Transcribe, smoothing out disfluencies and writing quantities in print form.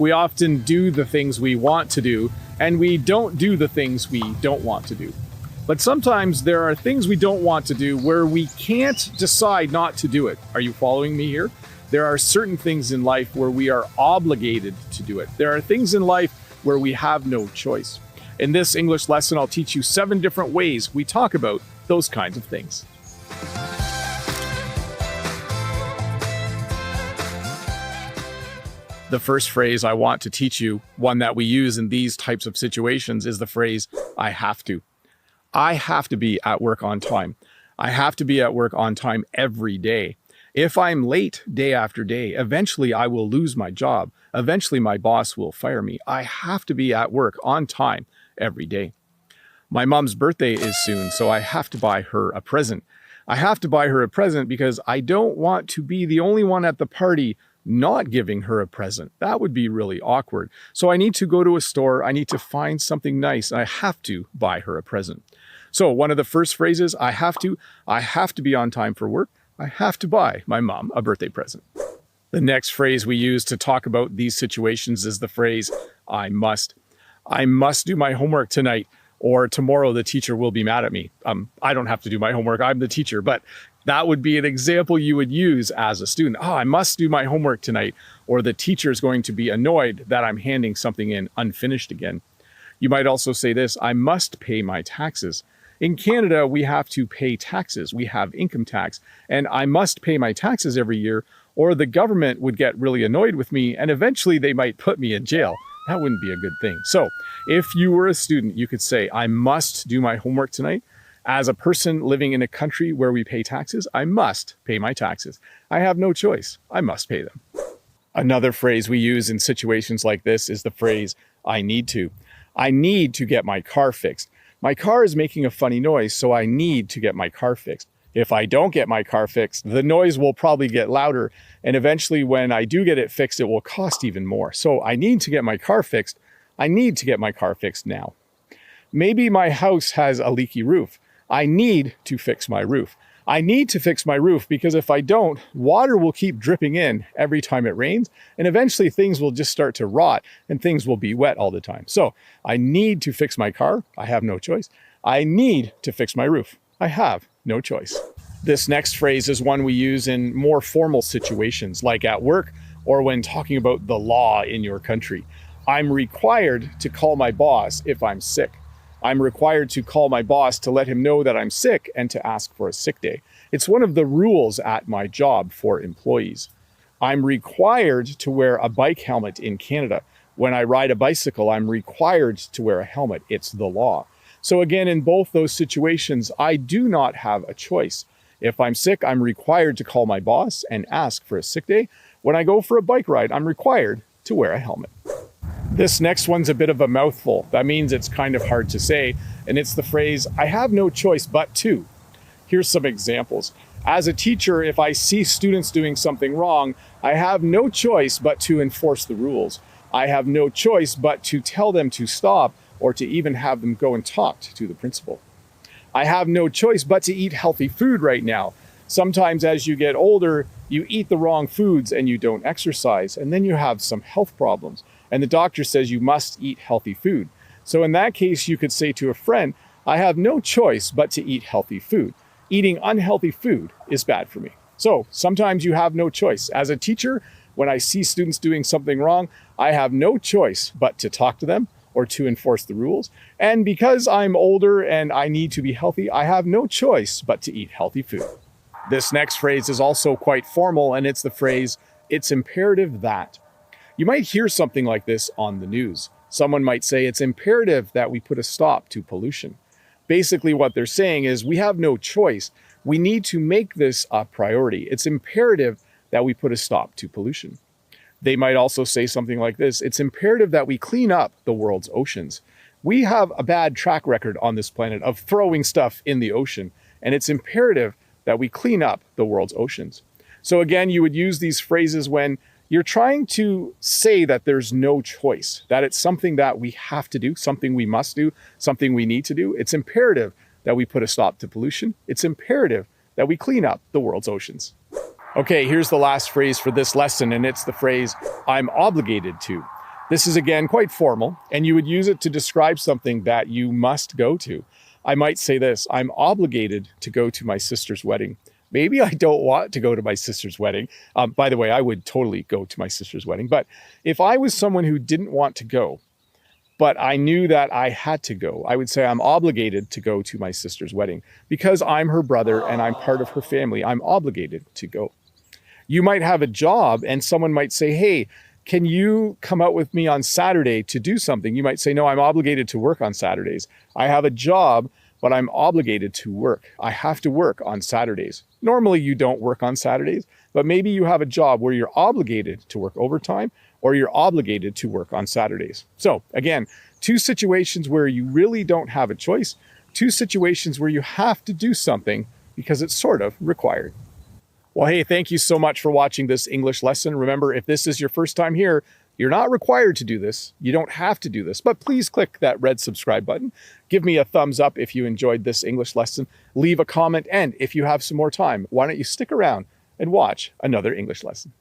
We often do the things we want to do, and we don't do the things we don't want to do. But sometimes there are things we don't want to do where we can't decide not to do it. Are you following me here? There are certain things in life where we are obligated to do it. There are things in life where we have no choice. In this English lesson, I'll teach you 7 different ways we talk about those kinds of things. The first phrase I want to teach you, one that we use in these types of situations, is the phrase, I have to. I have to be at work on time. I have to be at work on time every day. If I'm late day after day, eventually I will lose my job. Eventually my boss will fire me. I have to be at work on time every day. My mom's birthday is soon, so I have to buy her a present. I have to buy her a present because I don't want to be the only one at the party not giving her a present. That would be really awkward. So I need to go to a store. I need to find something nice. I have to buy her a present. So one of the first phrases, I have to be on time for work. I have to buy my mom a birthday present. The next phrase we use to talk about these situations is the phrase, I must. I must do my homework tonight, or tomorrow the teacher will be mad at me. I don't have to do my homework. I'm the teacher, but that would be an example you would use as a student. Oh, I must do my homework tonight, or the teacher is going to be annoyed that I'm handing something in unfinished again. You might also say this, I must pay my taxes. In Canada, we have to pay taxes. We have income tax, and I must pay my taxes every year, or the government would get really annoyed with me, and eventually they might put me in jail. That wouldn't be a good thing. So if you were a student, you could say, I must do my homework tonight. As a person living in a country where we pay taxes, I must pay my taxes. I have no choice. I must pay them. Another phrase we use in situations like this is the phrase, I need to. I need to get my car fixed. My car is making a funny noise, so I need to get my car fixed. If I don't get my car fixed, the noise will probably get louder, and eventually when I do get it fixed, it will cost even more. So I need to get my car fixed. I need to get my car fixed now. Maybe my house has a leaky roof. I need to fix my roof. I need to fix my roof because if I don't, water will keep dripping in every time it rains, and eventually things will just start to rot and things will be wet all the time. So I need to fix my car. I have no choice. I need to fix my roof. I have no choice. This next phrase is one we use in more formal situations, like at work or when talking about the law in your country. I'm required to call my boss if I'm sick. I'm required to call my boss to let him know that I'm sick and to ask for a sick day. It's one of the rules at my job for employees. I'm required to wear a bike helmet in Canada. When I ride a bicycle, I'm required to wear a helmet. It's the law. So again, in both those situations, I do not have a choice. If I'm sick, I'm required to call my boss and ask for a sick day. When I go for a bike ride, I'm required to wear a helmet. This next one's a bit of a mouthful. That means it's kind of hard to say, and it's the phrase, I have no choice but to. Here's some examples. As a teacher, if I see students doing something wrong, I have no choice but to enforce the rules. I have no choice but to tell them to stop or to even have them go and talk to the principal. I have no choice but to eat healthy food right now. Sometimes as you get older, you eat the wrong foods and you don't exercise, and then you have some health problems. And the doctor says you must eat healthy food. So in that case, you could say to a friend, I have no choice but to eat healthy food. Eating unhealthy food is bad for me. So sometimes you have no choice. As a teacher, when I see students doing something wrong, I have no choice but to talk to them or to enforce the rules. And because I'm older and I need to be healthy, I have no choice but to eat healthy food. This next phrase is also quite formal, and it's the phrase, it's imperative that. You might hear something like this on the news. Someone might say it's imperative that we put a stop to pollution. Basically what they're saying is we have no choice. We need to make this a priority. It's imperative that we put a stop to pollution. They might also say something like this. It's imperative that we clean up the world's oceans. We have a bad track record on this planet of throwing stuff in the ocean, and it's imperative that we clean up the world's oceans. So again, you would use these phrases when you're trying to say that there's no choice, that it's something that we have to do, something we must do, something we need to do. It's imperative that we put a stop to pollution. It's imperative that we clean up the world's oceans. Okay, here's the last phrase for this lesson, and it's the phrase, I'm obligated to. This is again quite formal, and you would use it to describe something that you must go to. I might say this: I'm obligated to go to my sister's wedding. Maybe I don't want to go to my sister's wedding. By the way, I would totally go to my sister's wedding. But if I was someone who didn't want to go, but I knew that I had to go, I would say I'm obligated to go to my sister's wedding. Because I'm her brother and I'm part of her family, I'm obligated to go. You might have a job and someone might say, hey, can you come out with me on Saturday to do something? You might say, no, I'm obligated to work on Saturdays. I have a job, but I'm obligated to work. I have to work on Saturdays. Normally you don't work on Saturdays, but maybe you have a job where you're obligated to work overtime or you're obligated to work on Saturdays. So again, two situations where you really don't have a choice, two situations where you have to do something because it's sort of required. Well, hey, thank you so much for watching this English lesson. Remember, if this is your first time here, you're not required to do this. You don't have to do this, but please click that red subscribe button. Give me a thumbs up if you enjoyed this English lesson. Leave a comment, and if you have some more time, why don't you stick around and watch another English lesson?